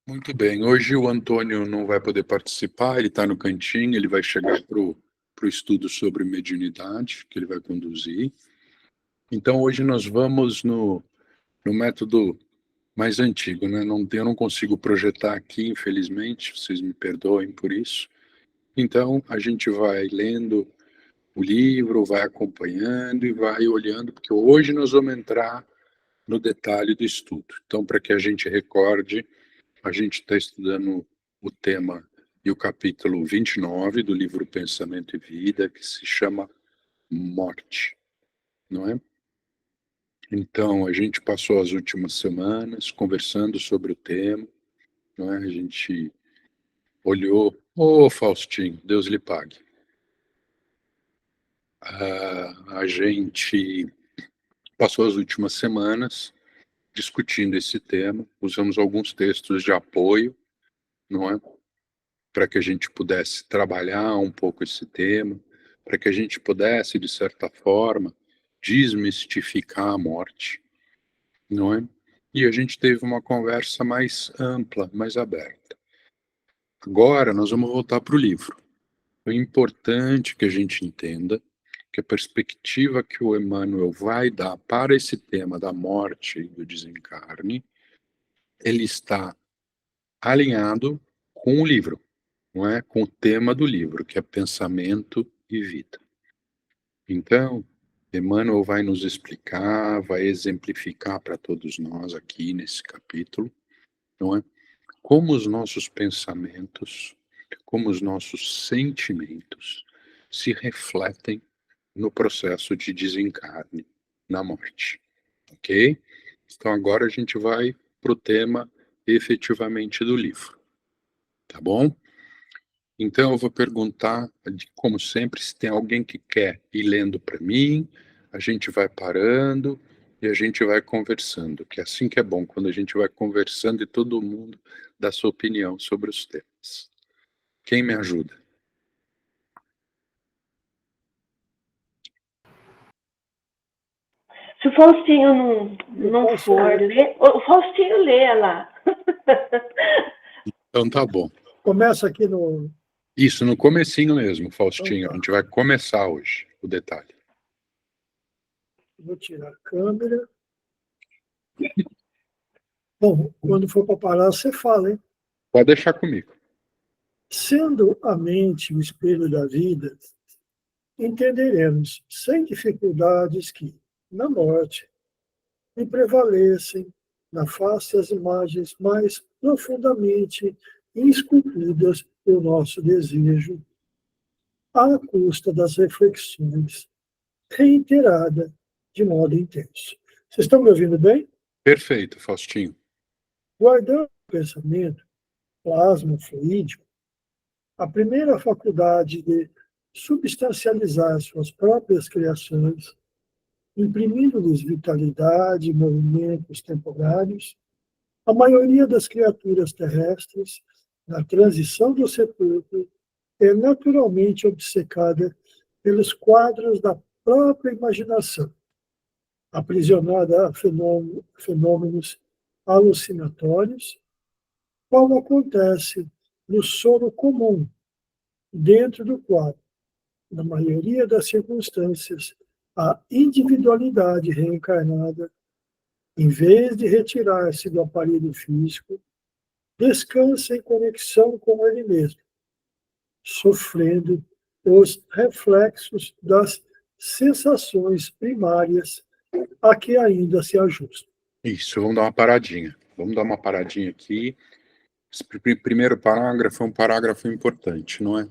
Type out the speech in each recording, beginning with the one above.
Muito bem, hoje o Antônio não vai poder participar, ele está no cantinho, ele vai chegar para o estudo sobre mediunidade, que ele vai conduzir. Então hoje nós vamos no método mais antigo, né? Eu não consigo projetar aqui, infelizmente, vocês me perdoem por isso. Então a gente vai lendo o livro, vai acompanhando e vai olhando, porque hoje nós vamos entrar no detalhe do estudo. Então, para que a gente recorde, a gente está estudando o tema e o capítulo 29 do livro Pensamento e Vida, que se chama Morte, não é? Então, a gente passou as últimas semanas conversando sobre o tema, não é? A gente olhou, Faustinho, Deus lhe pague. A gente passou as últimas semanas discutindo esse tema, usamos alguns textos de apoio, não é? Para que a gente pudesse trabalhar um pouco esse tema, para que a gente pudesse, de certa forma, desmistificar a morte, não é? E a gente teve uma conversa mais ampla, mais aberta. Agora nós vamos voltar para o livro. É importante que a gente entenda que a perspectiva que o Emmanuel vai dar para esse tema da morte e do desencarne, ele está alinhado com o livro, não é? Com o tema do livro, que é pensamento e vida. Então, Emmanuel vai nos explicar, vai exemplificar para todos nós aqui nesse capítulo, não é? Como os nossos pensamentos, como os nossos sentimentos se refletem no processo de desencarne, na morte, ok? Então agora a gente vai para o tema efetivamente do livro, tá bom? Então eu vou perguntar, como sempre, se tem alguém que quer ir lendo para mim, a gente vai parando e a gente vai conversando, que é assim que é bom, quando a gente vai conversando e todo mundo dá sua opinião sobre os temas. Quem me ajuda? Se o Faustinho não for ler, o Faustinho lê lá. Então tá bom. Começa aqui no... Isso, no comecinho mesmo, Faustinho. Então, tá. A gente vai começar hoje o detalhe. Vou tirar a câmera. Bom, quando for para parar, você fala, hein? Pode deixar comigo. Sendo a mente o espelho da vida, entenderemos sem dificuldades que, na morte, me prevalecem na face as imagens mais profundamente esculpidas do nosso desejo, à custa das reflexões, reiterada de modo intenso. Vocês estão me ouvindo bem? Perfeito, Faustinho. Guardando o pensamento, plasma fluídico, a primeira faculdade de substancializar suas próprias criações, imprimindo-lhes vitalidade e movimentos temporários, a maioria das criaturas terrestres, na transição do sepulcro, é naturalmente obcecada pelos quadros da própria imaginação, aprisionada a fenômenos alucinatórios, como acontece no sono comum, dentro do qual, na maioria das circunstâncias, a individualidade reencarnada, em vez de retirar-se do aparelho físico, descansa em conexão com ele mesmo, sofrendo os reflexos das sensações primárias a que ainda se ajusta. Isso, vamos dar uma paradinha. Vamos dar uma paradinha aqui. Esse primeiro parágrafo é um parágrafo importante, não é?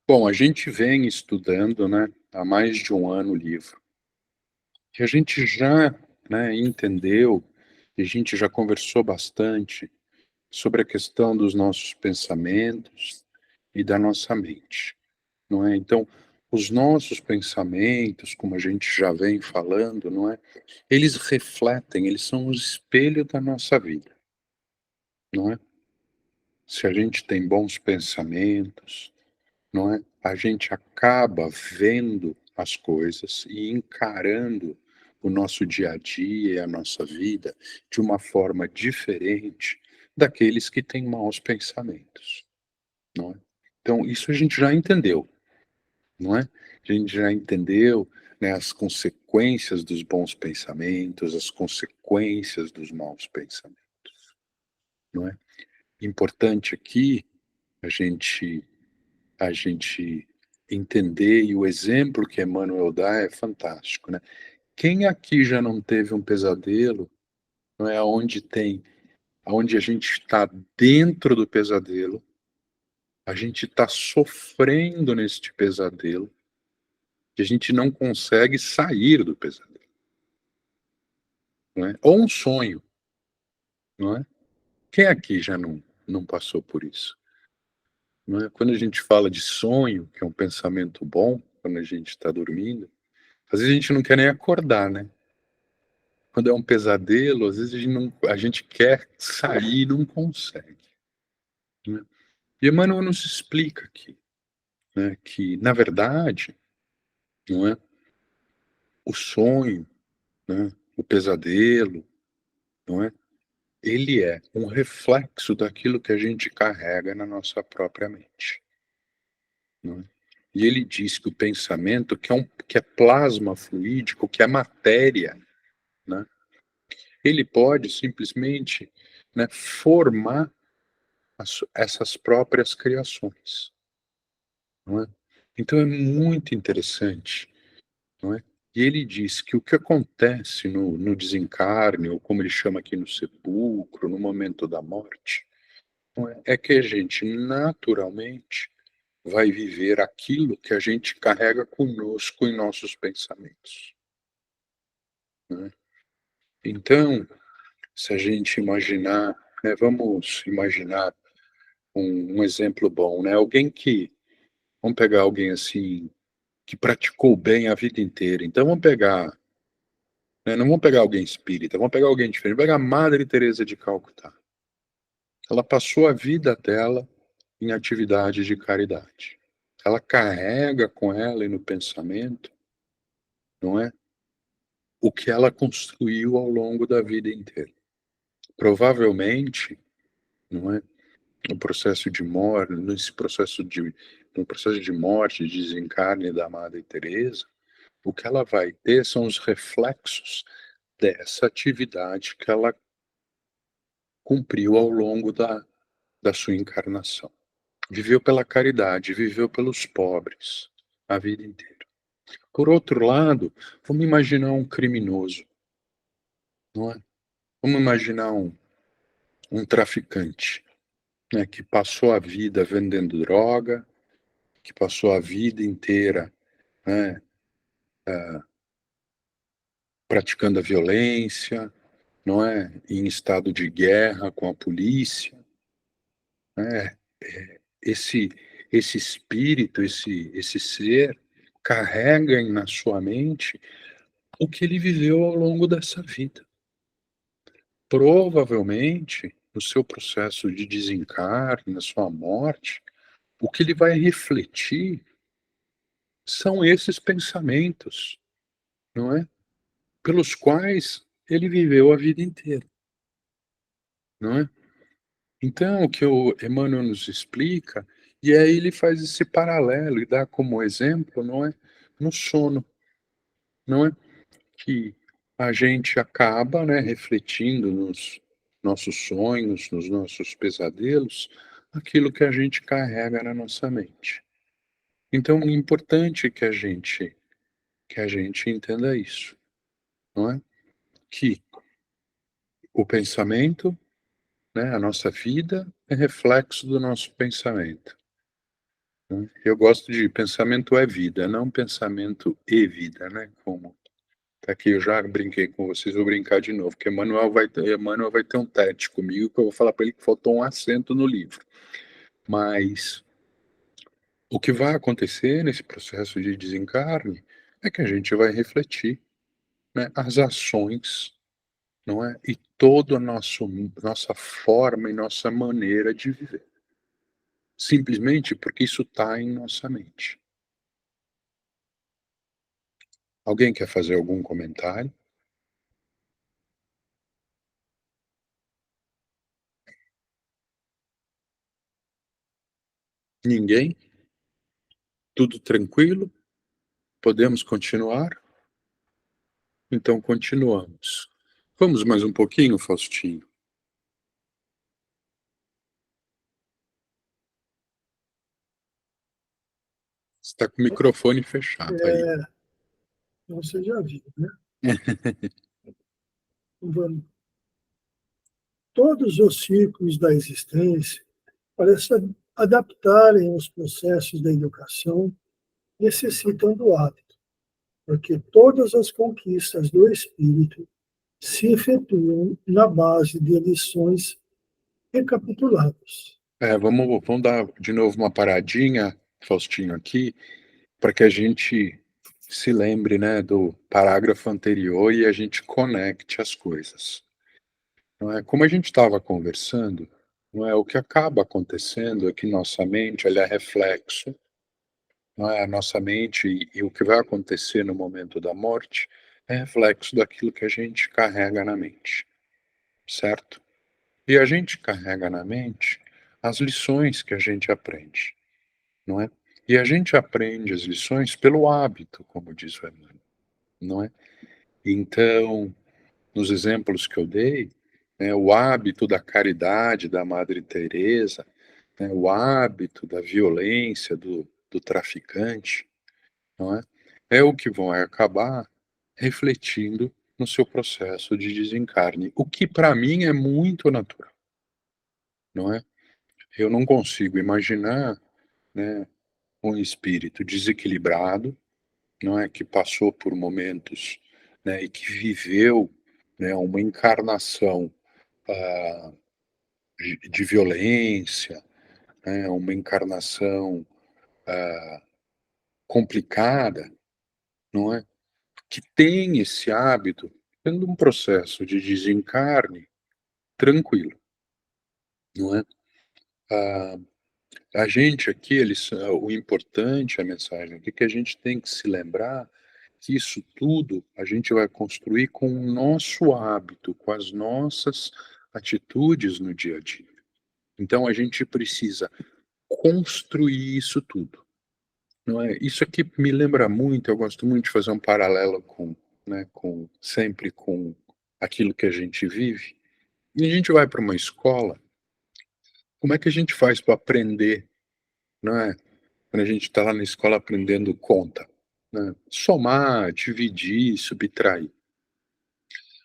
Bom, a gente vem estudando, né, há mais de um ano o livro. E a gente já, né, entendeu, e a gente já conversou bastante sobre a questão dos nossos pensamentos e da nossa mente, não é? Então, os nossos pensamentos, como a gente já vem falando, não é? Eles refletem, eles são o espelho da nossa vida, não é? Se a gente tem bons pensamentos, não é? A gente acaba vendo as coisas e encarando o nosso dia a dia e a nossa vida de uma forma diferente daqueles que têm maus pensamentos, não é? Então isso a gente já entendeu, não é? A gente já entendeu, né, as consequências dos bons pensamentos, as consequências dos maus pensamentos, não é? Importante aqui a gente a gente entender, e o exemplo que Emmanuel dá é fantástico, né. Quem aqui já não teve um pesadelo, não é, aonde a gente está dentro do pesadelo, a gente está sofrendo neste pesadelo, e a gente não consegue sair do pesadelo, não é? Ou um sonho, não é? Quem aqui já não passou por isso? Não é? Quando a gente fala de sonho, que é um pensamento bom, quando a gente está dormindo, às vezes a gente não quer nem acordar, né? Quando é um pesadelo, às vezes a gente quer sair e não consegue, né? E Emmanuel nos explica aqui, né, que na verdade, não é, o sonho, né, o pesadelo, não é, ele é um reflexo daquilo que a gente carrega na nossa própria mente, não é? E ele diz que o pensamento, que é plasma fluídico, que é matéria, né, ele pode simplesmente, né, formar essas próprias criações, não é? Então é muito interessante, não é? E ele diz que o que acontece no desencarne, ou como ele chama aqui no sepulcro, no momento da morte, não é? É que a gente naturalmente vai viver aquilo que a gente carrega conosco em nossos pensamentos, né? Então, se a gente imaginar, né, vamos imaginar um exemplo bom, né? Vamos pegar alguém assim que praticou bem a vida inteira. Então vamos pegar, né, não vamos pegar alguém espírita, vamos pegar alguém diferente. Vamos pegar a Madre Teresa de Calcutá. Ela passou a vida dela em atividade de caridade. Ela carrega com ela e no pensamento, não é, o que ela construiu ao longo da vida inteira. Provavelmente, não é, no processo de morte, no processo de morte, de desencarne da Madre Teresa, o que ela vai ter são os reflexos dessa atividade que ela cumpriu ao longo da sua encarnação. Viveu pela caridade, viveu pelos pobres a vida inteira. Por outro lado, vamos imaginar um criminoso, não é? Vamos imaginar um traficante, né, que passou a vida vendendo droga, que passou a vida inteira, né, praticando a violência, não é? Em estado de guerra com a polícia, né? Esse esse espírito, esse ser carrega na sua mente o que ele viveu ao longo dessa vida. Provavelmente, no seu processo de desencarne, na sua morte, o que ele vai refletir são esses pensamentos, não é? Pelos quais ele viveu a vida inteira, não é? Então, o que o Emmanuel nos explica, e aí ele faz esse paralelo e dá como exemplo, não é? No sono, não é? Que a gente acaba, né, refletindo nos nossos sonhos, nos nossos pesadelos, aquilo que a gente carrega na nossa mente. Então, é importante que a gente entenda isso, não é? Que o pensamento, né, a nossa vida é reflexo do nosso pensamento, né? Eu gosto de pensamento é vida, não pensamento e vida, né? Como tá aqui, eu já brinquei com vocês, vou brincar de novo, que Emmanuel vai ter um teste comigo, que eu vou falar para ele que faltou um acento no livro. Mas o que vai acontecer nesse processo de desencarne é que a gente vai refletir, né, as ações, não é? E toda a nossa forma e nossa maneira de viver. Simplesmente porque isso está em nossa mente. Alguém quer fazer algum comentário? Ninguém? Tudo tranquilo? Podemos continuar? Então continuamos. Vamos mais um pouquinho, Faustinho? Você está com o microfone fechado aí. Você já viu, né? Vamos. Todos os ciclos da existência, para se adaptarem aos processos da educação, necessitam do hábito, porque todas as conquistas do espírito se efetuam na base de lições recapituladas. Vamos dar de novo uma paradinha, Faustinho, aqui, para que a gente se lembre, né, do parágrafo anterior e a gente conecte as coisas. Não é? Como a gente estava conversando, não é? O que acaba acontecendo é que nossa mente ela é reflexo, não é? A nossa mente e o que vai acontecer no momento da morte é reflexo daquilo que a gente carrega na mente, certo? E a gente carrega na mente as lições que a gente aprende, não é? E a gente aprende as lições pelo hábito, como diz o Emmanuel, não é? Então, nos exemplos que eu dei, né, o hábito da caridade da Madre Teresa, né, o hábito da violência do traficante, não é? É o que vai acabar refletindo no seu processo de desencarne, o que para mim é muito natural, não é? Eu não consigo imaginar, né, um espírito desequilibrado, não é, que passou por momentos, né, e que viveu, né, uma encarnação ah, de violência, né, uma encarnação complicada, não é? Que tem esse hábito, tendo um processo de desencarne tranquilo, não é? Ah, a gente aqui, o importante, a mensagem aqui, é que a gente tem que se lembrar que isso tudo a gente vai construir com o nosso hábito, com as nossas atitudes no dia a dia. Então a gente precisa construir isso tudo. Não é? Isso aqui me lembra muito, eu gosto muito de fazer um paralelo com, né, com sempre com aquilo que a gente vive. E a gente vai para uma escola, como é que a gente faz para aprender, não é? Quando a gente está lá na escola aprendendo conta, né? Somar, dividir, subtrair.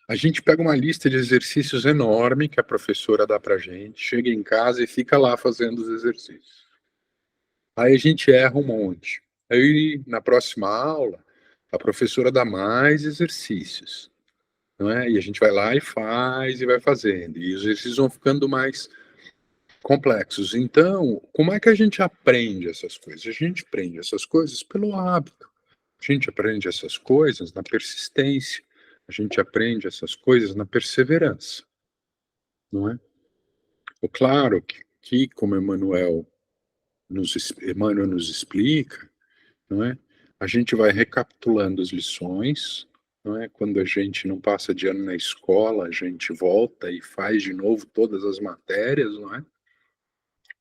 A gente pega uma lista de exercícios enorme que a professora dá para gente, chega em casa e fica lá fazendo os exercícios. Aí a gente erra um monte. Aí na próxima aula, a professora dá mais exercícios, não é? E a gente vai lá e faz e vai fazendo. E os exercícios vão ficando mais complexos. Então, como é que a gente aprende essas coisas? A gente aprende essas coisas pelo hábito. A gente aprende essas coisas na persistência. A gente aprende essas coisas na perseverança, não é? É claro que como Emmanuel nos explica, não é? A gente vai recapitulando as lições, não é? Quando a gente não passa de ano na escola, a gente volta e faz de novo todas as matérias, não é?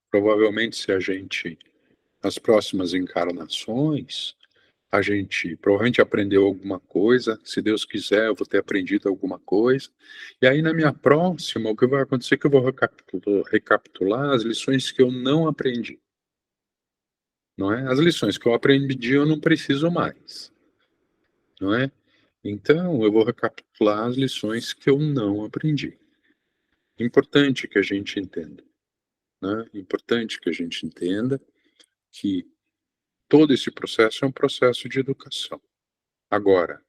Provavelmente, se a gente, nas próximas encarnações, a gente provavelmente aprendeu alguma coisa, se Deus quiser, eu vou ter aprendido alguma coisa, e aí na minha próxima, o que vai acontecer é que eu vou recapitular as lições que eu não aprendi, não é? As lições que eu aprendi eu não preciso mais, não é? Então, eu vou recapitular as lições que eu não aprendi. Importante que a gente entenda, né? Importante que a gente entenda que todo esse processo é um processo de educação. Agora,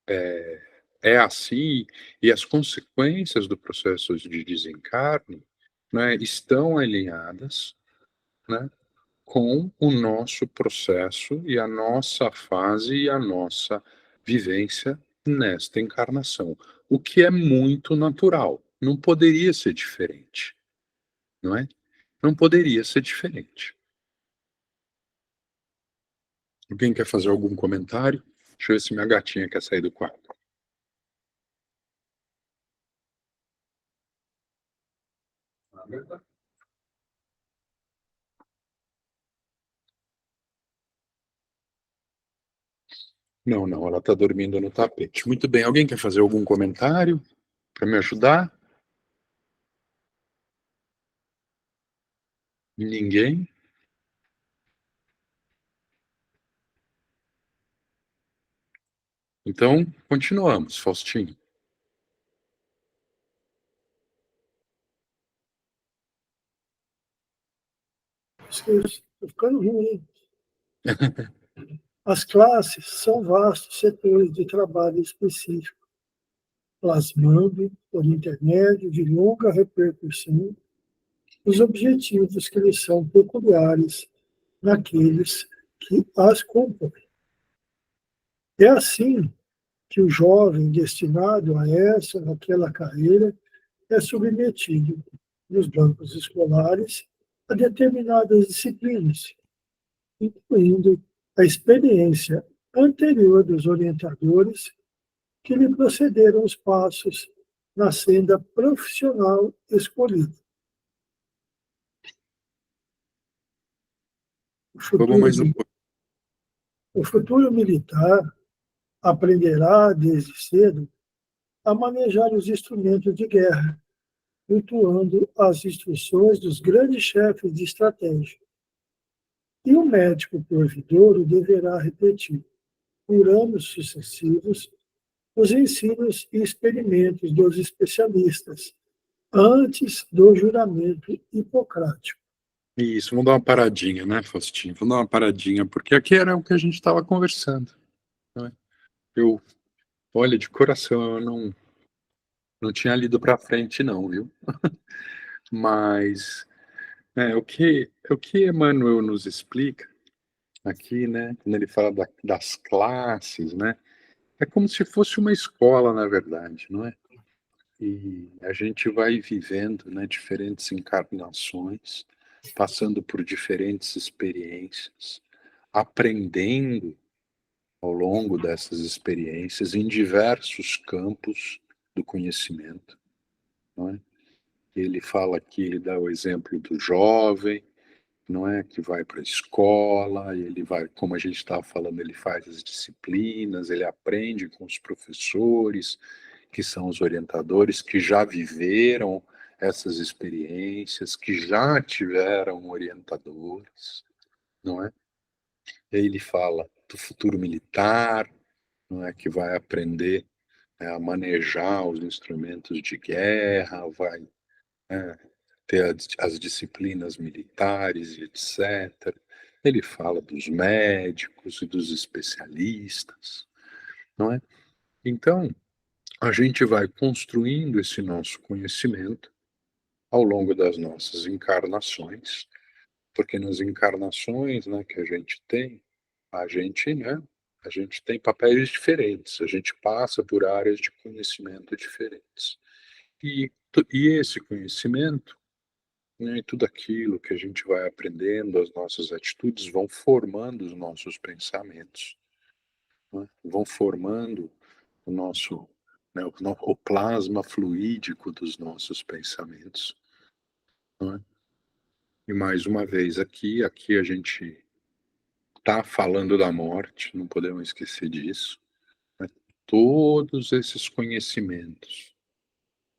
é assim, e as consequências do processo de desencarne, né, estão alinhadas, né, com o nosso processo e a nossa fase e a nossa vivência nesta encarnação, o que é muito natural. Não poderia ser diferente, não é? Não poderia ser diferente. Alguém quer fazer algum comentário? Deixa eu ver se minha gatinha quer sair do quarto. Não, não, ela está dormindo no tapete. Muito bem, alguém quer fazer algum comentário para me ajudar? Ninguém? Então, continuamos, Faustinho. Estou ficando ruim. As classes são vastos setores de trabalho específico, plasmando, por intermédio de longa repercussão, os objetivos que lhes são peculiares naqueles que as compõem. É assim que o jovem destinado a essa ou aquela carreira é submetido, nos bancos escolares, a determinadas disciplinas, incluindo a experiência anterior dos orientadores que lhe procederam os passos na senda profissional escolhida. O Vamos futuro, mais um pouco. o futuro militar aprenderá desde cedo a manejar os instrumentos de guerra, cultuando as instruções dos grandes chefes de estratégia. E o médico por vidouro deverá repetir, por anos sucessivos, os ensinos e experimentos dos especialistas, antes do juramento hipocrático. Isso, vamos dar uma paradinha, né, Faustinho? Vamos dar uma paradinha, porque aqui era o que a gente estava conversando. Né? Eu, olha, de coração, eu não tinha lido para frente, não, viu? Mas o que Emmanuel nos explica aqui, né, quando ele fala das classes, né, é como se fosse uma escola, na verdade, não é? E a gente vai vivendo, né, diferentes encarnações, passando por diferentes experiências, aprendendo ao longo dessas experiências em diversos campos do conhecimento, não é? Ele fala aqui, ele dá o exemplo do jovem, não é, que vai para a escola, e ele vai, como a gente estava falando, ele faz as disciplinas, ele aprende com os professores, que são os orientadores, que já viveram essas experiências, que já tiveram orientadores, não é? E aí ele fala do futuro militar, não é, que vai aprender, né, a manejar os instrumentos de guerra, vai, né, ter as disciplinas militares e etc. Ele fala dos médicos e dos especialistas, não é? Então, a gente vai construindo esse nosso conhecimento ao longo das nossas encarnações, porque nas encarnações, né, que a gente tem papéis diferentes, a gente passa por áreas de conhecimento diferentes. E esse conhecimento, né, e tudo aquilo que a gente vai aprendendo, as nossas atitudes vão formando os nossos pensamentos, né, vão formando o nosso, né, o plasma fluídico dos nossos pensamentos. Né? E mais uma vez, aqui a gente está falando da morte, não podemos esquecer disso. Né? Todos esses conhecimentos,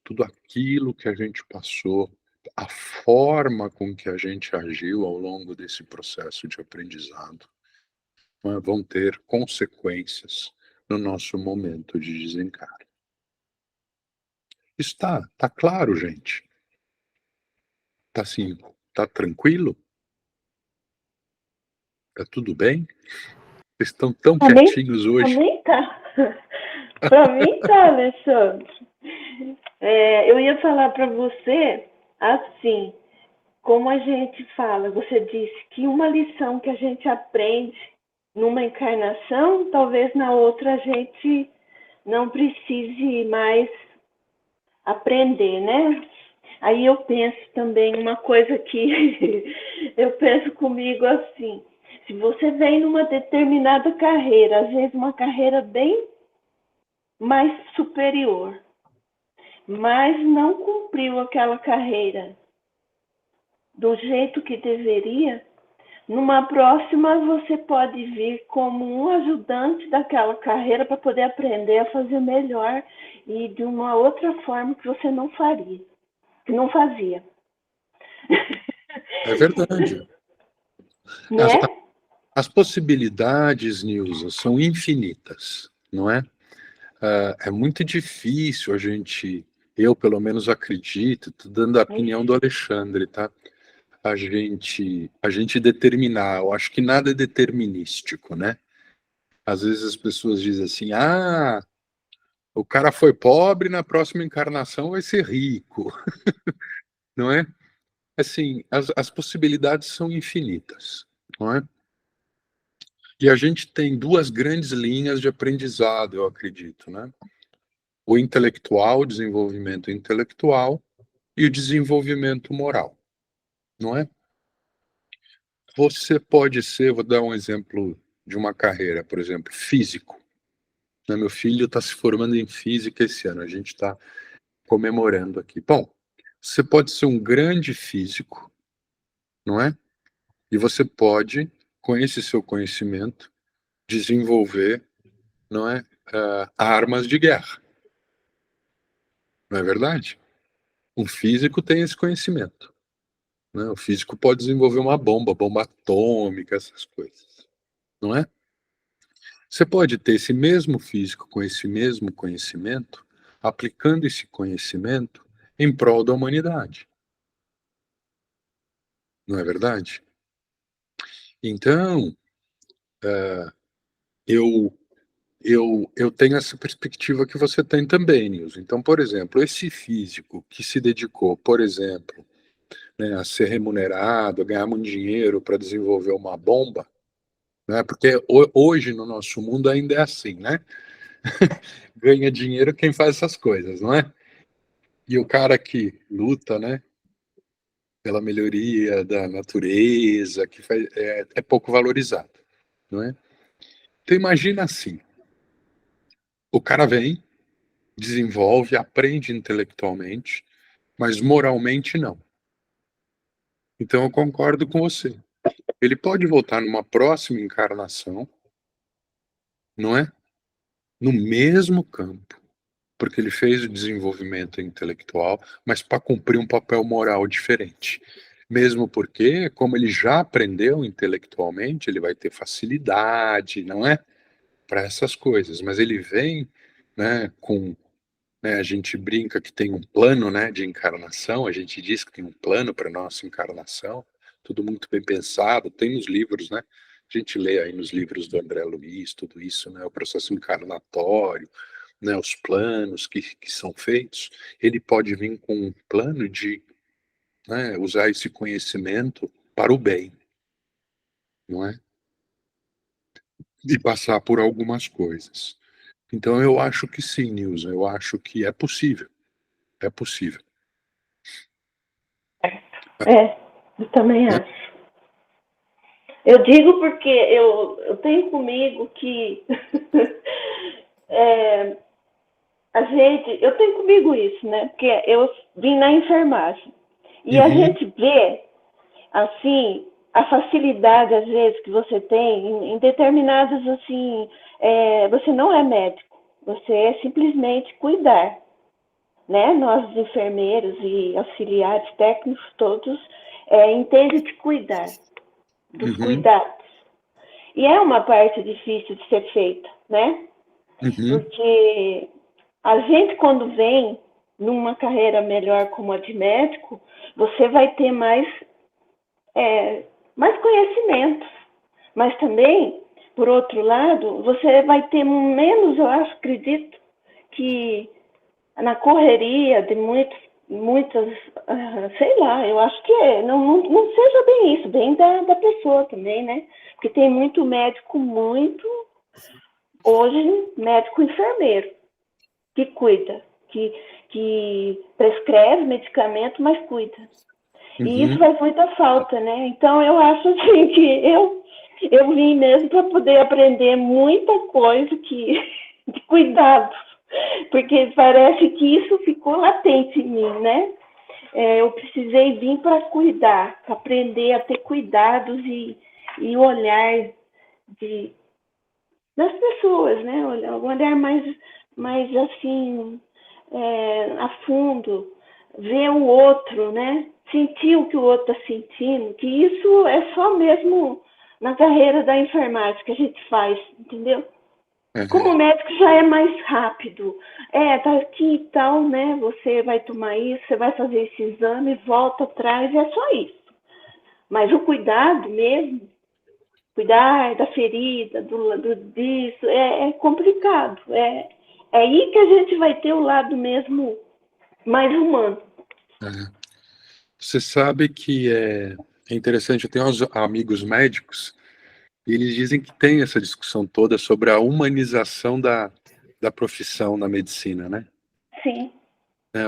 tudo aquilo que a gente passou, a forma com que a gente agiu ao longo desse processo de aprendizado, né, vão ter consequências no nosso momento de desencarne. Está claro, gente? Está assim, está tranquilo? Está tudo bem? Vocês estão tão Pra mim, quietinhos pra hoje. mim tá. Pra mim tá, Alexandre. Eu ia falar para você assim, como a gente fala, você disse que uma lição que a gente aprende numa encarnação, talvez na outra a gente não precise mais aprender, né? Aí eu penso também uma coisa que eu penso comigo assim, se você vem numa determinada carreira, às vezes uma carreira bem mais superior, mas não cumpriu aquela carreira do jeito que deveria, numa próxima você pode vir como um ajudante daquela carreira para poder aprender a fazer melhor e de uma outra forma que você não faria, que não fazia. É verdade. As, Né? as possibilidades, Nilza, são infinitas, não é? É muito difícil a gente, eu pelo menos acredito, tô dando a opinião do Alexandre, tá? A gente determinar, eu acho que nada é determinístico, né? Às vezes as pessoas dizem assim, o cara foi pobre, na próxima encarnação vai ser rico, não é? Assim, as possibilidades são infinitas, não é? E a gente tem duas grandes linhas de aprendizado, eu acredito, né? O intelectual, o desenvolvimento intelectual e o desenvolvimento moral, não é? Você pode ser, vou dar um exemplo de uma carreira, por exemplo, físico. Né? Meu filho está se formando em física esse ano, a gente está comemorando aqui. Bom, você pode ser um grande físico, não é? E você pode, com esse seu conhecimento, desenvolver, não é, armas de guerra. Não é verdade? Um físico tem esse conhecimento. Né? O físico pode desenvolver uma bomba atômica, essas coisas. Não é? Você pode ter esse mesmo físico com esse mesmo conhecimento, aplicando esse conhecimento em prol da humanidade. Não é verdade? Então, eu, eu tenho essa perspectiva que você tem também, Nilson. Então, por exemplo, esse físico que se dedicou, por exemplo, né, a ser remunerado, a ganhar muito dinheiro para desenvolver uma bomba, né, porque hoje no nosso mundo ainda é assim, né? Ganha dinheiro quem faz essas coisas, não é? E o cara que luta, né, pela melhoria da natureza, que faz, é pouco valorizado, não é? Então imagina assim, o cara vem, desenvolve, aprende intelectualmente, mas moralmente não. Então eu concordo com você. Ele pode voltar numa próxima encarnação, não é? No mesmo campo, porque ele fez o desenvolvimento intelectual, mas para cumprir um papel moral diferente. Mesmo porque, como ele já aprendeu intelectualmente, ele vai ter facilidade, não é? Para essas coisas. Mas ele vem, né, com. Né, a gente brinca que tem um plano, né, de encarnação, a gente diz que tem um plano para nossa encarnação, tudo muito bem pensado, tem nos livros, né? A gente lê aí nos livros do André Luiz, tudo isso, né? O processo encarnatório, né, os planos que são feitos, ele pode vir com um plano de, né, usar esse conhecimento para o bem, não é? E passar por algumas coisas. Então eu acho que sim, Nilson, eu acho que é possível. É possível. Eu também Né? acho. Eu digo porque eu tenho comigo que eu tenho comigo isso, né? Porque eu vim na enfermagem e a Uhum, gente vê assim a facilidade às vezes que você tem em determinados assim, você não é médico, você é simplesmente cuidar, né? Nós enfermeiros e auxiliares técnicos todos entendem de cuidar, dos uhum, cuidados. E é uma parte difícil de ser feita, né? uhum, Porque a gente, quando vem numa carreira melhor como a de médico, você vai ter mais conhecimentos. Mas também, por outro lado, você vai ter menos, eu acho, acredito, que na correria de muitas, sei lá, eu acho que não seja bem isso, bem da pessoa também, né? Porque tem muito médico, hoje, médico enfermeiro, que cuida, que prescreve medicamento, mas cuida. E isso uhum, faz muita falta, né? Então eu acho assim que eu vim mesmo para poder aprender muita coisa de cuidado, porque parece que isso ficou latente em mim, né? Eu precisei vir para cuidar, para aprender a ter cuidados e o olhar das pessoas, né? O olhar mais assim, a fundo, ver o outro, né? Sentir o que o outro está sentindo, que isso é só mesmo na carreira da enfermagem que a gente faz, entendeu? Como médico já é mais rápido. Tá aqui e tal, né? Você vai tomar isso, você vai fazer esse exame, volta atrás, é só isso. Mas o cuidado mesmo, cuidar da ferida, disso, é complicado. É aí que a gente vai ter o lado mesmo mais humano. Você sabe que é interessante, eu tenho uns amigos médicos e eles dizem que tem essa discussão toda sobre a humanização da profissão na medicina, né? Sim.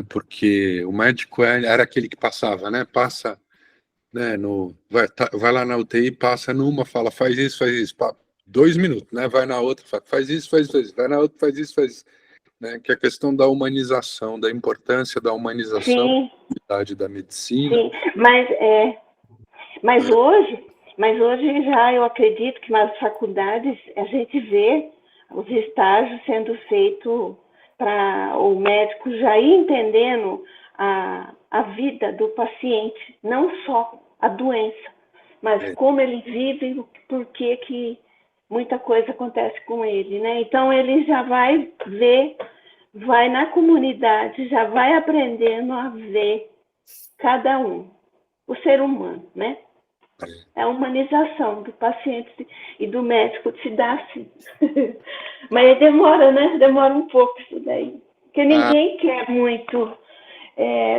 Porque o médico era aquele que passava, né? Passa, né? Vai lá na UTI, passa numa, fala, faz isso, 2 minutos, né? Vai na outra, faz isso, vai na outra, faz isso, né? Que é a questão da humanização, da importância da humanização da atividade da medicina. Sim, mas hoje já eu acredito que nas faculdades a gente vê os estágios sendo feitos para o médico já ir entendendo a vida do paciente, não só a doença, mas como ele vive, por que muita coisa acontece com ele, né? Então ele já vai ver, vai na comunidade, já vai aprendendo a ver cada um, o ser humano, né? É a humanização do paciente e do médico te dá assim. Mas demora, né? Demora um pouco isso daí. Porque ninguém quer muito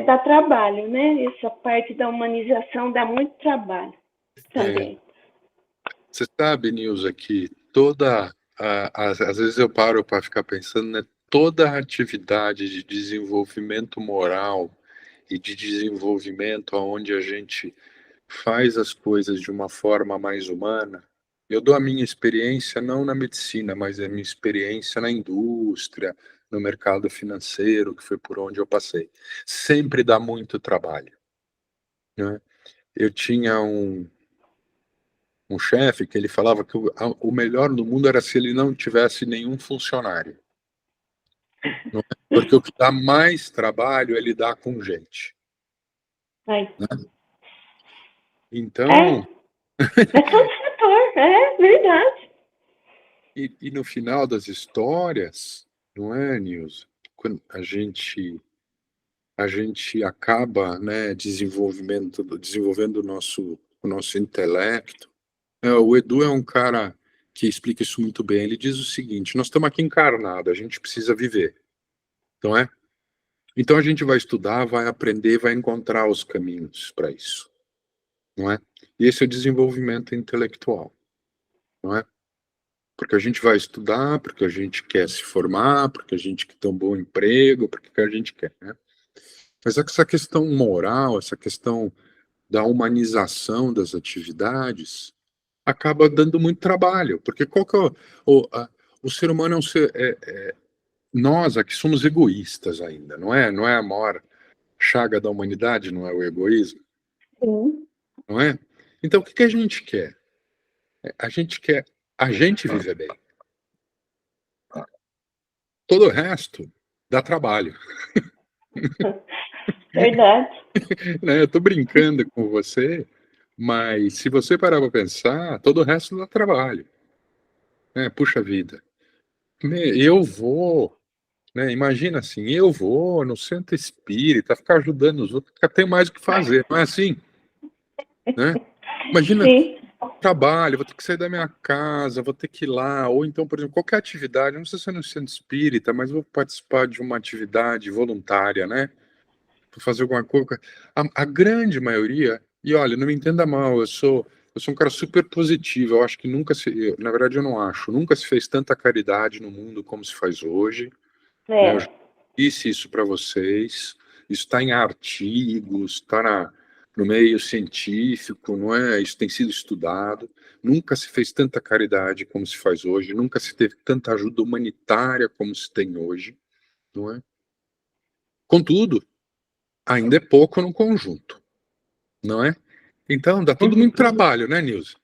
dar trabalho, né? Essa parte da humanização dá muito trabalho também. Você sabe, Nilza, que às vezes eu paro para ficar pensando, né? Toda a atividade de desenvolvimento moral e de desenvolvimento onde a gente faz as coisas de uma forma mais humana. Eu dou a minha experiência não na medicina, mas a minha experiência na indústria, no mercado financeiro, que foi por onde eu passei. Sempre dá muito trabalho, né? Eu tinha um chefe que ele falava que o melhor do mundo era se ele não tivesse nenhum funcionário. Não é? Porque o que dá mais trabalho é lidar com gente. Né? Então. É todo setor, é verdade. E no final das histórias, não é, Nilson? Quando a gente acaba, né, desenvolvendo o nosso intelecto. O Edu é um cara que explica isso muito bem. Ele diz o seguinte: nós estamos aqui encarnados, a gente precisa viver, não é? Então a gente vai estudar, vai aprender, vai encontrar os caminhos para isso, não é? E esse é o desenvolvimento intelectual, não é? Porque a gente vai estudar, porque a gente quer se formar, porque a gente quer ter um bom emprego, porque a gente quer, né? Mas essa questão moral, essa questão da humanização das atividades, acaba dando muito trabalho, porque qual que é o ser humano é um ser, nós aqui somos egoístas ainda, não é? Não é a maior chaga da humanidade, não é o egoísmo, Sim. não é? Então o que a gente quer? A gente quer a gente viver bem. Todo o resto dá trabalho. Verdade. Eu tô brincando com você, mas se você parar para pensar, todo o resto dá trabalho. Puxa vida. Eu vou, né? Imagina assim, eu vou no centro espírita, ficar ajudando os outros, porque tem mais o que fazer, não é assim? Né? Imagina, Sim. trabalho, vou ter que sair da minha casa, vou ter que ir lá, ou então, por exemplo, qualquer atividade, não sei se é no centro espírita, mas vou participar de uma atividade voluntária, né? Vou fazer alguma coisa. A grande maioria, e olha, não me entenda mal, eu sou um cara super positivo, eu acho que na verdade eu não acho, nunca se fez tanta caridade no mundo como se faz hoje. Né? Eu já disse isso para vocês, isso está em artigos, está no meio científico, não é? Isso tem sido estudado. Nunca se fez tanta caridade como se faz hoje, nunca se teve tanta ajuda humanitária como se tem hoje, não é? Contudo, ainda é pouco no conjunto, não é? Então, dá tudo muito trabalho, né, Nilson?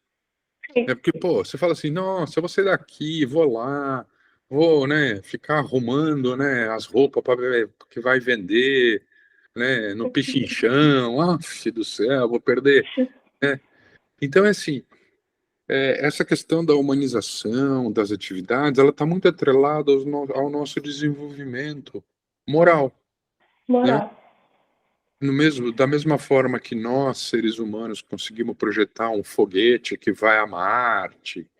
É porque, pô, você fala assim, nossa, eu vou sair daqui, vou lá, vou, né, ficar arrumando, né, as roupas para que vai vender, né, no pechinchão, af, do céu, vou perder, né? Então, é assim, essa questão da humanização das atividades, ela está muito atrelada ao nosso desenvolvimento moral, né? Moral. Da mesma forma que nós, seres humanos, conseguimos projetar um foguete que vai a Marte,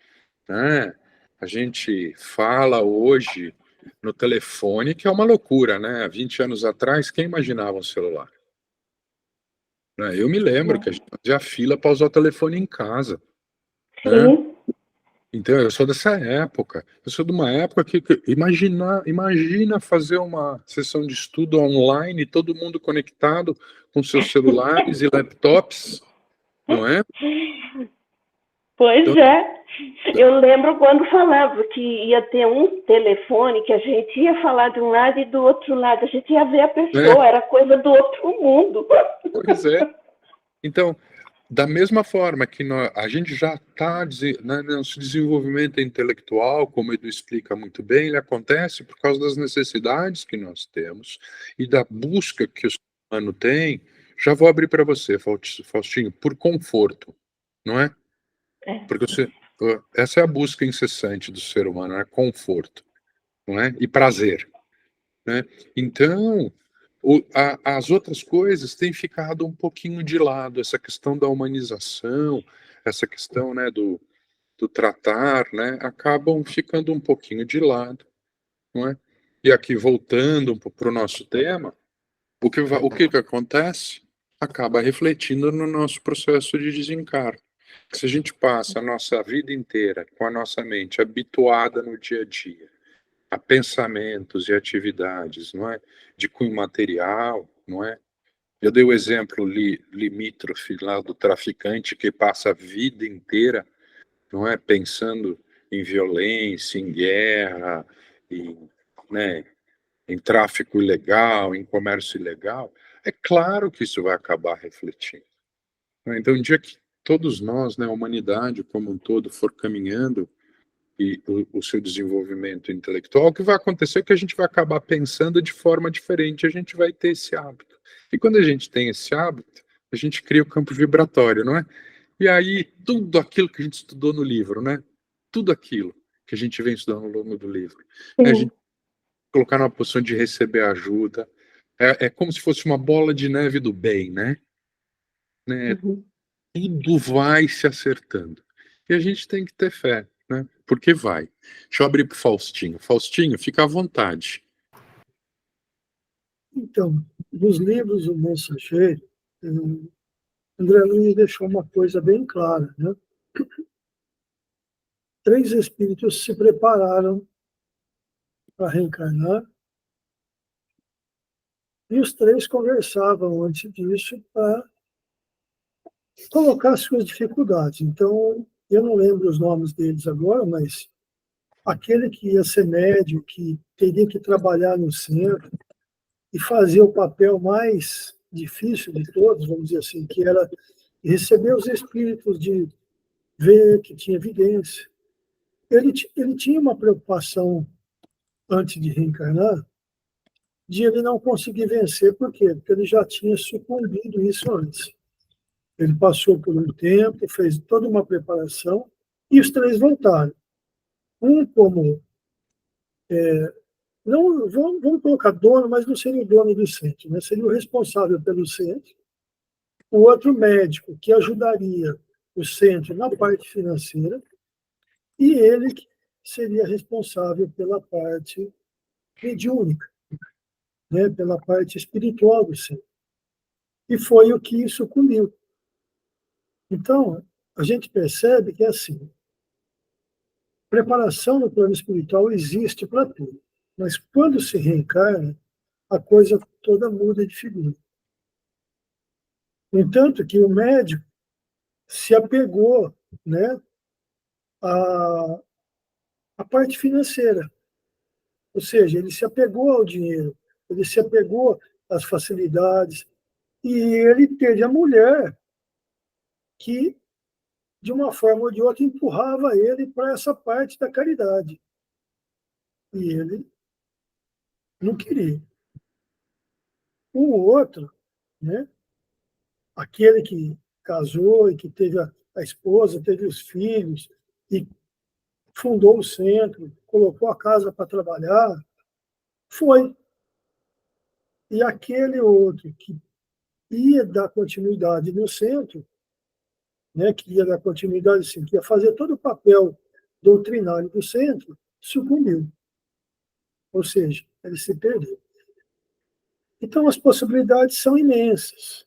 né? A gente fala hoje no telefone, que é uma loucura, né? Há 20 anos atrás, quem imaginava um celular? Né? Eu me lembro que a gente fazia fila para usar o telefone em casa, né? Sim. Então, eu sou dessa época. Eu sou de uma época que imagina fazer uma sessão de estudo online, todo mundo conectado com seus celulares e laptops, não é? Pois Então, é. Eu lembro quando falava que ia ter um telefone que a gente ia falar de um lado e do outro lado. A gente ia ver a né? pessoa, era coisa do outro mundo. Pois é. Então, da mesma forma que a gente já está, nosso desenvolvimento intelectual, como o Edu explica muito bem, ele acontece por causa das necessidades que nós temos e da busca que o ser humano tem. Já vou abrir para você, Faustinho, por conforto, não é? É. Porque essa é a busca incessante do ser humano, é conforto, não é? E prazer, né? Então, as outras coisas têm ficado um pouquinho de lado, essa questão da humanização, essa questão, né, do tratar, né, acabam ficando um pouquinho de lado, não é? E aqui, voltando para o nosso tema, o que acontece? Acaba refletindo no nosso processo de desencarne. Se a gente passa a nossa vida inteira com a nossa mente habituada no dia a dia, a pensamentos e atividades, não é? De cunho material, não é? Eu dei o exemplo limítrofe lá do traficante que passa a vida inteira, não é? Pensando em violência, em guerra, em, né, em tráfico ilegal, em comércio ilegal. É claro que isso vai acabar refletindo. Né? Então, um dia que todos nós, né, a humanidade como um todo, for caminhando e o seu desenvolvimento intelectual, o que vai acontecer é que a gente vai acabar pensando de forma diferente, a gente vai ter esse hábito. E quando a gente tem esse hábito, a gente cria o campo vibratório, não é? E aí, tudo aquilo que a gente estudou no livro, né? Tudo aquilo que a gente vem estudando ao longo do livro, a gente colocar numa posição de receber ajuda, é como se fosse uma bola de neve do bem, né? Uhum. Tudo vai se acertando. E a gente tem que ter fé, né? Porque vai. Deixa eu abrir para o Faustinho. Faustinho, fica à vontade. Então, nos livros O Mensageiro, André Luiz deixou uma coisa bem clara, né? 3 espíritos se prepararam para reencarnar e os 3 conversavam antes disso para colocar suas dificuldades. Então, eu não lembro os nomes deles agora, mas aquele que ia ser médium, que teria que trabalhar no centro e fazer o papel mais difícil de todos, vamos dizer assim, que era receber os espíritos de ver que tinha evidência. Ele tinha uma preocupação antes de reencarnar, de ele não conseguir vencer, por quê? Porque ele já tinha sucumbido isso antes. Ele passou por um tempo, fez toda uma preparação, e os 3 voltaram. Um como, não vamos colocar dono, mas não seria o dono do centro, né? Seria o responsável pelo centro. O outro médico, que ajudaria o centro na parte financeira, e ele que seria responsável pela parte mediúnica, né? Pela parte espiritual do centro. E foi o que sucumbiu. Então, a gente percebe que, assim, preparação no plano espiritual existe para tudo. Mas quando se reencarna, a coisa toda muda de figura. No entanto, que o médico se apegou, né, à, à parte financeira. Ou seja, ele se apegou ao dinheiro, ele se apegou às facilidades, e ele teve a mulher que de uma forma ou de outra, empurrava ele para essa parte da caridade. E ele não queria. O outro, né, aquele que casou e que teve a esposa, teve os filhos, e fundou o centro, colocou a casa para trabalhar, foi. E aquele outro que ia dar continuidade no centro, né, que ia dar continuidade, sim, que ia fazer todo o papel doutrinário do centro, sucumbiu. Ou seja, ele se perdeu. Então, as possibilidades são imensas,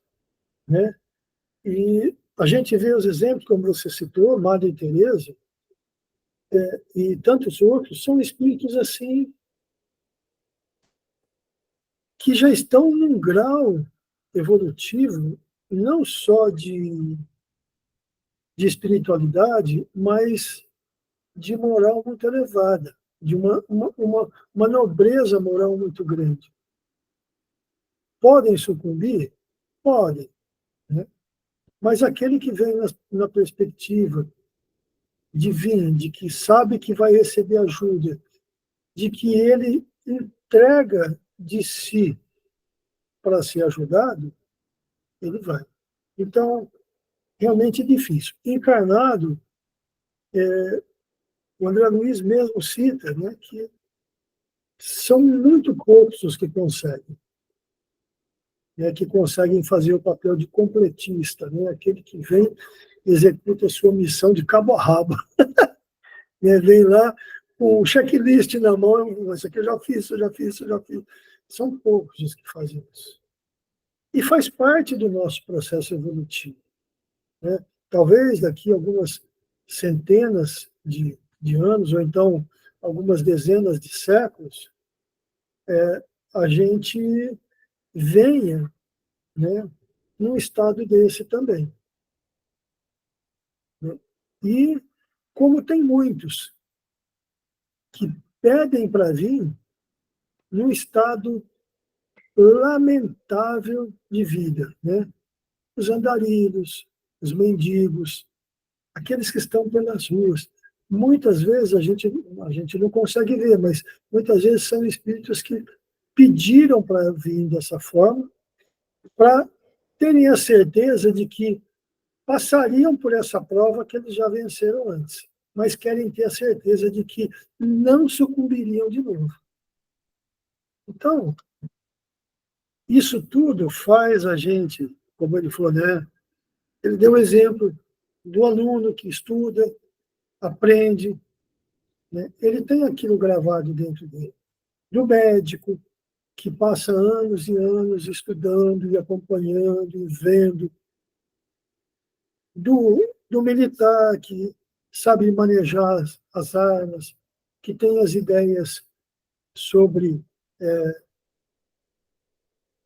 né? E a gente vê os exemplos, como você citou, Madre Teresa, e tantos outros, são espíritos assim que já estão num grau evolutivo, não só de espiritualidade, mas de moral muito elevada, de uma nobreza moral muito grande. Podem sucumbir? Podem, né? Mas aquele que vem na perspectiva de vir, de que sabe que vai receber ajuda, de que ele entrega de si para ser ajudado, ele vai. Então, realmente é difícil. Encarnado, o André Luiz mesmo cita, né, que são muito poucos os que conseguem fazer o papel de completista, né, aquele que vem, executa a sua missão de cabo a rabo. Né, vem lá com o checklist na mão, isso aqui eu já fiz, eu já fiz, eu já fiz. São poucos os que fazem isso. E faz parte do nosso processo evolutivo. Né? Talvez daqui a algumas centenas de anos, ou então algumas dezenas de séculos, a gente venha, né, num estado desse também. Né? E como tem muitos que pedem para vir num estado lamentável de vida, né? Os andarilhos, os mendigos, aqueles que estão pelas ruas. Muitas vezes a gente não consegue ver, mas muitas vezes são espíritos que pediram para vir dessa forma, para terem a certeza de que passariam por essa prova que eles já venceram antes, mas querem ter a certeza de que não sucumbiriam de novo. Então, isso tudo faz a gente, como ele falou, né? Ele deu o exemplo do aluno que estuda, aprende, né? Ele tem aquilo gravado dentro dele. Do médico, que passa anos e anos estudando e acompanhando e vendo. Do militar, que sabe manejar as armas, que tem as ideias sobre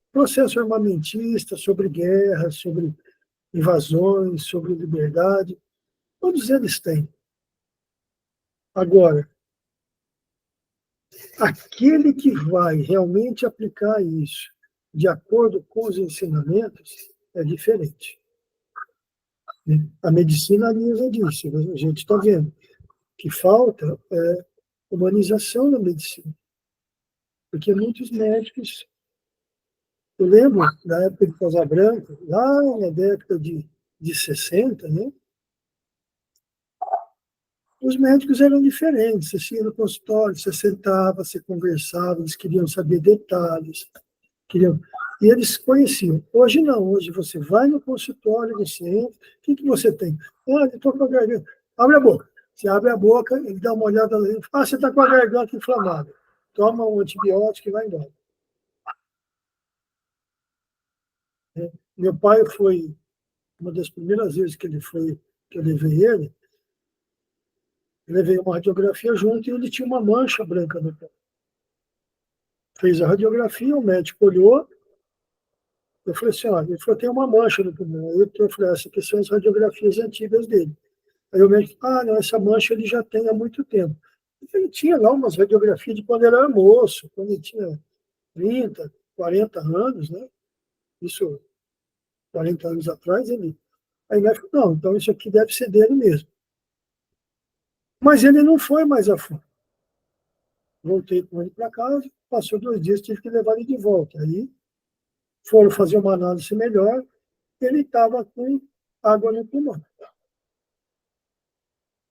processo armamentista, sobre guerra, sobre invasões, sobre liberdade. Todos eles têm. Agora, aquele que vai realmente aplicar isso de acordo com os ensinamentos é diferente. A medicina alisa disso. A gente está vendo que falta humanização na medicina. Porque muitos médicos... Eu lembro, na época de Casabranca, lá na década de 60, né? Os médicos eram diferentes. Você ia no consultório, você sentava, você conversava, eles queriam saber detalhes, e eles conheciam. Hoje não, hoje você vai no consultório, você entra, o que você tem? Ah, eu estou com a garganta. Abre a boca. Você abre a boca, ele dá uma olhada lá dentro. Ah, você está com a garganta inflamada. Toma um antibiótico e vai embora. Meu pai foi, uma das primeiras vezes que eu levei uma radiografia junto e ele tinha uma mancha branca no pé. Fez a radiografia, o médico olhou, eu falei assim, olha, ele falou, tem uma mancha no pulmão. Aí eu falei, essa aqui são as radiografias antigas dele. Aí o médico, não, essa mancha ele já tem há muito tempo. Ele tinha lá umas radiografias de quando ele era moço, quando ele tinha 30, 40 anos, né? Isso, 40 anos atrás, ele Aí ele falou, não, então isso aqui deve ser dele mesmo. Mas ele não foi mais a fundo. Voltei com ele para casa, passou 2 dias, tive que levar ele de volta. Aí foram fazer uma análise melhor, ele estava com água no pulmão.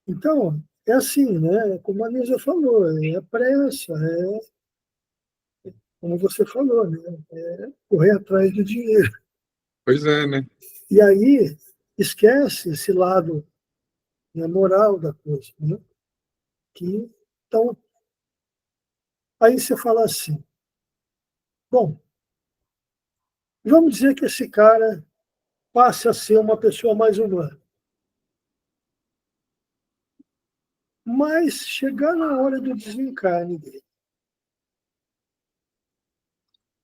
Então, é assim, né? Como a Nisa falou, é pressa, como você falou, né? É correr atrás do dinheiro. Pois é, né? E aí esquece esse lado, né, moral da coisa, né? Que, então, aí você fala assim, bom, vamos dizer que esse cara passe a ser uma pessoa mais humana. Mas chegar na hora do desencarne dele,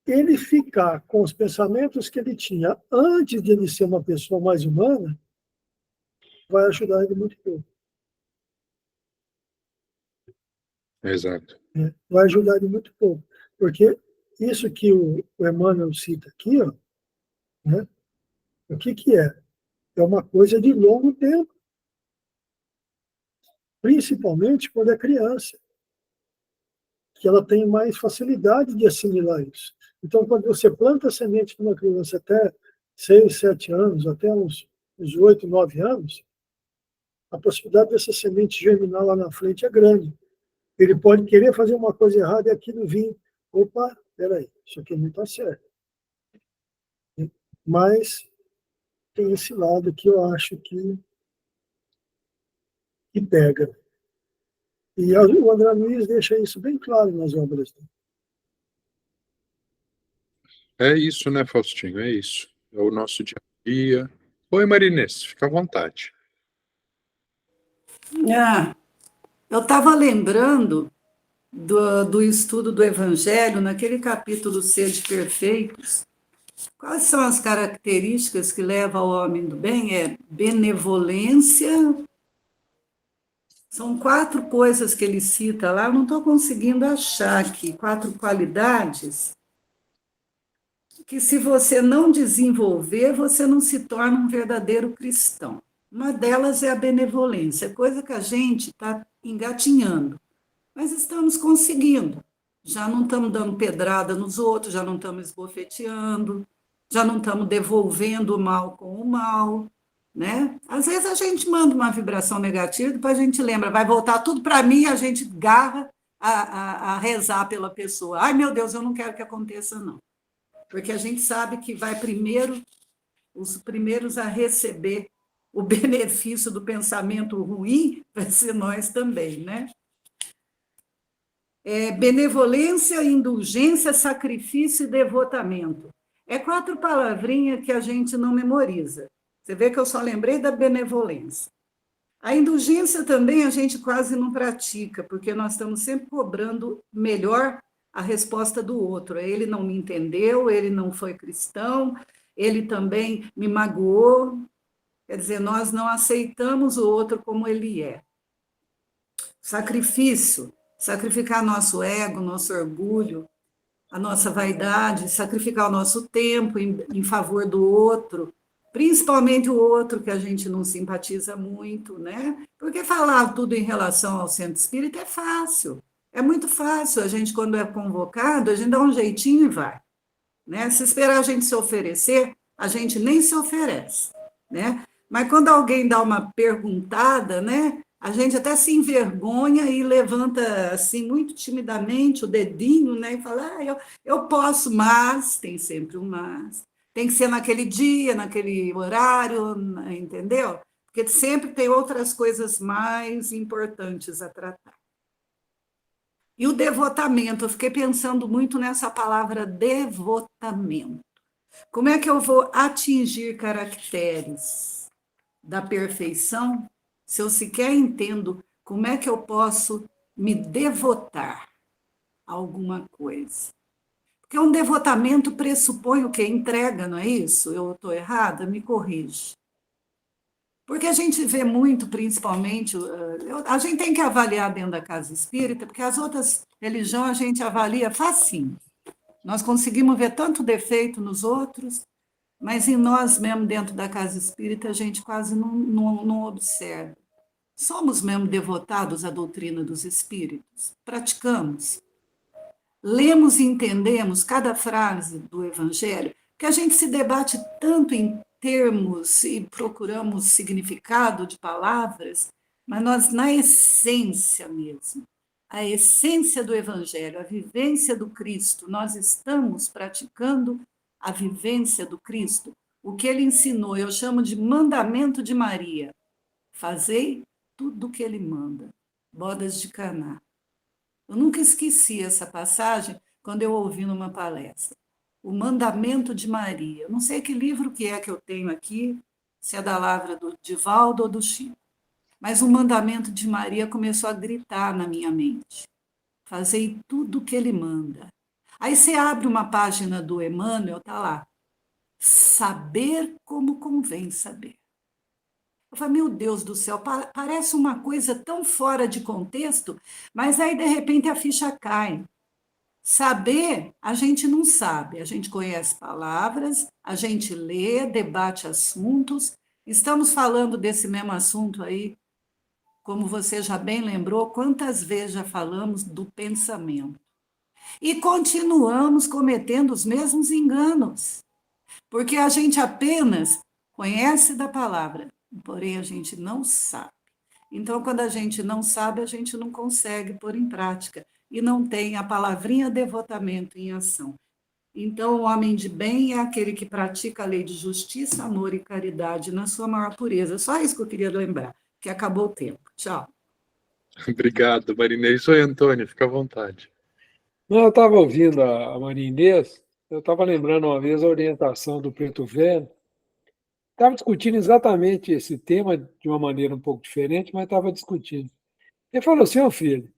ele ficar com os pensamentos que ele tinha antes de ele ser uma pessoa mais humana, vai ajudar ele muito pouco. Exato. Né? Vai ajudar ele muito pouco. Porque isso que o Emmanuel cita aqui, ó, né? O que é? É uma coisa de longo tempo, principalmente quando é criança, que ela tem mais facilidade de assimilar isso. Então, quando você planta a semente de uma criança até 6, 7 anos, até uns 8, 9 anos, a possibilidade dessa semente germinar lá na frente é grande. Ele pode querer fazer uma coisa errada e aquilo vir, opa, peraí, isso aqui não está certo. Mas tem esse lado que eu acho que pega. E o André Luiz deixa isso bem claro nas obras dele. É isso, né, Faustinho? É isso. É o nosso dia a dia. Oi, Marinês, fica à vontade. Ah, eu estava lembrando do estudo do Evangelho, naquele capítulo Sede Perfeitos. Quais são as características que levam ao homem do bem? É benevolência. São 4 coisas que ele cita lá, eu não estou conseguindo achar aqui, 4 qualidades que, se você não desenvolver, você não se torna um verdadeiro cristão. Uma delas é a benevolência, coisa que a gente está engatinhando, mas estamos conseguindo. Já não estamos dando pedrada nos outros, já não estamos esbofeteando, já não estamos devolvendo o mal com o mal, né? Às vezes a gente manda uma vibração negativa, depois a gente lembra, vai voltar tudo para mim, e a gente garra a rezar pela pessoa. Ai, meu Deus, eu não quero que aconteça, não. Porque a gente sabe que vai primeiro, os primeiros a receber o benefício do pensamento ruim vai ser nós também, né? Benevolência, indulgência, sacrifício e devotamento. É 4 palavrinhas que a gente não memoriza. Você vê que eu só lembrei da benevolência. A indulgência também a gente quase não pratica, porque nós estamos sempre cobrando melhor a resposta do outro. Ele não me entendeu, ele não foi cristão, ele também me magoou. Quer dizer, nós não aceitamos o outro como ele é. Sacrifício, sacrificar nosso ego, nosso orgulho, a nossa vaidade, sacrificar o nosso tempo em favor do outro, principalmente o outro que a gente não simpatiza muito, né? Porque falar tudo em relação ao centro espírita é fácil, é muito fácil. A gente, quando é convocado, a gente dá um jeitinho e vai, né? Se esperar a gente se oferecer, a gente nem se oferece, né? Mas quando alguém dá uma perguntada, né? A gente até se envergonha e levanta assim muito timidamente o dedinho, né? E fala, eu posso, mas tem sempre um mas. Tem que ser naquele dia, naquele horário, entendeu? Porque sempre tem outras coisas mais importantes a tratar. E o devotamento, eu fiquei pensando muito nessa palavra devotamento. Como é que eu vou atingir caracteres da perfeição se eu sequer entendo como é que eu posso me devotar a alguma coisa? Porque um devotamento pressupõe o quê? Entrega, não é isso? Eu estou errada? Me corrige. Porque a gente vê muito, principalmente, a gente tem que avaliar dentro da casa espírita, porque as outras religiões a gente avalia facinho. Nós conseguimos ver tanto defeito nos outros, mas em nós mesmo, dentro da casa espírita, a gente quase não observa. Somos mesmo devotados à doutrina dos espíritos? Praticamos? Lemos e entendemos cada frase do Evangelho, que a gente se debate tanto em termos e procuramos significado de palavras, mas nós, na essência mesmo, a essência do Evangelho, a vivência do Cristo, nós estamos praticando a vivência do Cristo. O que ele ensinou, eu chamo de mandamento de Maria. Fazei tudo o que ele manda. Bodas de Caná. Eu nunca esqueci essa passagem quando eu ouvi numa palestra. O Mandamento de Maria. Eu não sei que livro que eu tenho aqui, se é da Lavra do Divaldo ou do Chico. Mas o Mandamento de Maria começou a gritar na minha mente. Fazei tudo o que ele manda. Aí você abre uma página do Emmanuel, está lá. Saber como convém saber. Eu falei, meu Deus do céu, parece uma coisa tão fora de contexto, mas aí, de repente, a ficha cai. Saber, a gente não sabe. A gente conhece palavras, a gente lê, debate assuntos. Estamos falando desse mesmo assunto aí, como você já bem lembrou, quantas vezes já falamos do pensamento. E continuamos cometendo os mesmos enganos, porque a gente apenas conhece da palavra, porém a gente não sabe. Então, quando a gente não sabe, a gente não consegue pôr em prática e não tem a palavrinha devotamento em ação. Então, o homem de bem é aquele que pratica a lei de justiça, amor e caridade na sua maior pureza. Só isso que eu queria lembrar, que acabou o tempo. Tchau. Obrigado, Marinês. Oi, Antônio, fica à vontade. Não, eu estava ouvindo a Maria Inês, eu estava lembrando uma vez a orientação do Preto Velho, estava discutindo exatamente esse tema de uma maneira um pouco diferente, mas estava discutindo. Ele falou assim, ô filho,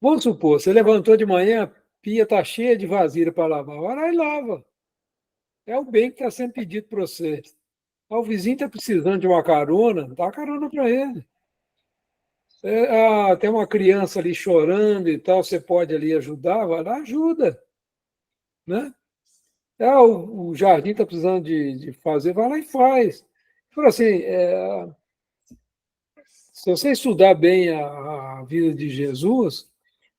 vamos supor, você levantou de manhã, a pia está cheia de vasilha para lavar, vai lá e lava. É o bem que está sendo pedido para você. O vizinho está precisando de uma carona, dá carona para ele. Tem uma criança ali chorando e tal, você pode ali ajudar, vai lá, ajuda. Né? O jardim está precisando de fazer, vai lá e faz. Ele falou assim, se você estudar bem a vida de Jesus,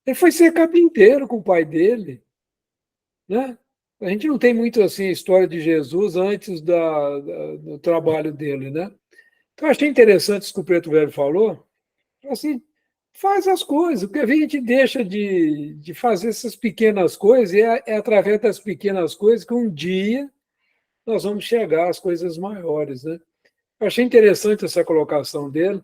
ele foi ser carpinteiro com o pai dele. Né? A gente não tem muito assim a história de Jesus antes do trabalho dele. Né? Então, eu achei interessante isso que o Preto Velho falou. Assim, faz as coisas, porque a gente deixa de fazer essas pequenas coisas, e é através das pequenas coisas que um dia nós vamos chegar às coisas maiores. Né? Eu achei interessante essa colocação dele,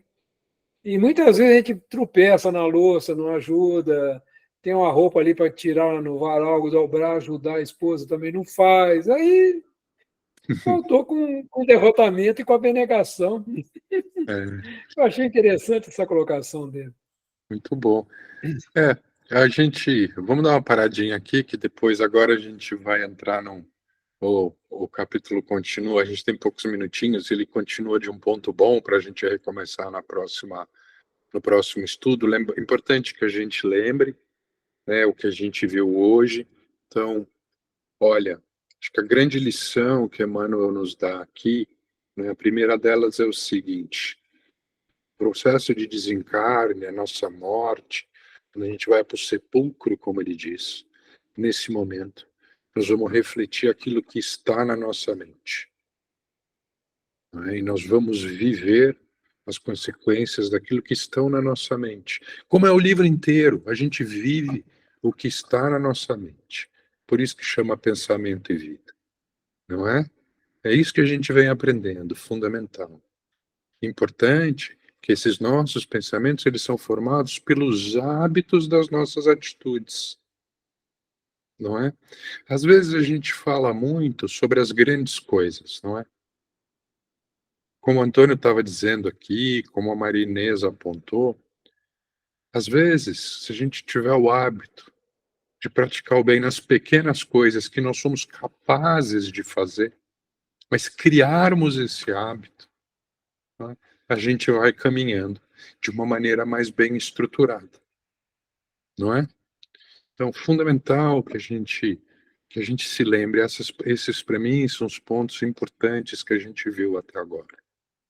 e muitas vezes a gente tropeça na louça, não ajuda, tem uma roupa ali para tirar no varal, dobrar, ajudar a esposa, também não faz, aí faltou com o derrotamento e com a abnegação. Eu achei interessante essa colocação dele. Muito bom. Vamos dar uma paradinha aqui, que depois agora a gente vai entrar o capítulo continua, a gente tem poucos minutinhos, ele continua de um ponto bom para a gente recomeçar no próximo estudo. Importante que a gente lembre, né, o que a gente viu hoje. Então, olha, acho que a grande lição que Emmanuel nos dá aqui, né, a primeira delas é o seguinte: o processo de desencarne, a nossa morte, quando a gente vai para o sepulcro, como ele diz, nesse momento, nós vamos refletir aquilo que está na nossa mente. Né? E nós vamos viver as consequências daquilo que estão na nossa mente. Como é o livro inteiro, a gente vive o que está na nossa mente. Por isso que chama pensamento e vida. Não é? É isso que a gente vem aprendendo, fundamental. Importante que esses nossos pensamentos, eles são formados pelos hábitos das nossas atitudes. Não é? Às vezes a gente fala muito sobre as grandes coisas, não é? Como o Antônio estava dizendo aqui, como a Maria Inês apontou, às vezes, se a gente tiver o hábito de praticar o bem nas pequenas coisas que nós somos capazes de fazer, mas criarmos esse hábito, não é? A gente vai caminhando de uma maneira mais bem estruturada, não é? Então, fundamental que a gente Que a gente se lembre, esses para mim são os pontos importantes que a gente viu até agora.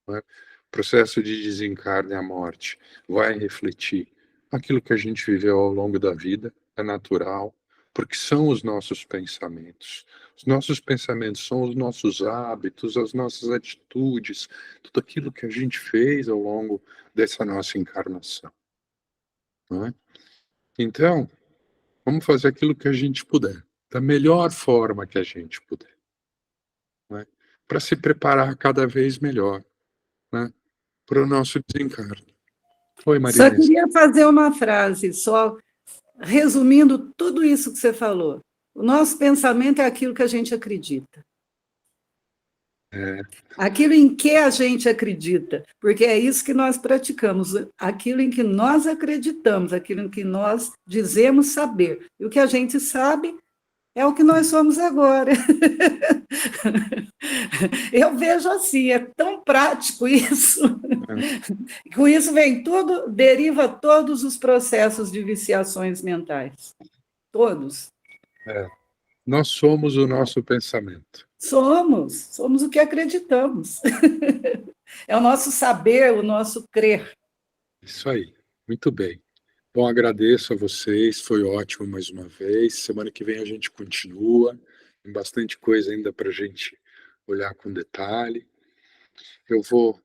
Né? O processo de desencarne e a morte vai refletir aquilo que a gente viveu ao longo da vida, é natural, porque são os nossos pensamentos. Os nossos pensamentos são os nossos hábitos, as nossas atitudes, tudo aquilo que a gente fez ao longo dessa nossa encarnação. Não é? Então, vamos fazer aquilo que a gente puder, da melhor forma que a gente puder, né? Para se preparar cada vez melhor, né? Para o nosso desencarne. Oi, Só Marinês. queria fazer uma frase, só resumindo tudo isso que você falou. O nosso pensamento é aquilo que a gente acredita. Aquilo em que a gente acredita, porque é isso que nós praticamos, aquilo em que nós acreditamos, aquilo em que nós dizemos saber. E o que a gente sabe é o que nós somos agora. Eu vejo assim, é tão prático isso. Com isso vem tudo, deriva todos os processos de viciações mentais. Todos. Nós somos o nosso pensamento. Somos o que acreditamos. É o nosso saber, o nosso crer. Isso aí, muito bem. Bom, agradeço a vocês, foi ótimo mais uma vez. Semana que vem a gente continua, tem bastante coisa ainda para a gente olhar com detalhe. Eu vou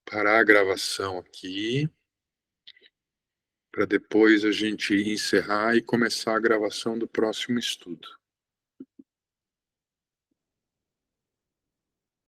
parar a gravação aqui, para depois a gente encerrar e começar a gravação do próximo estudo.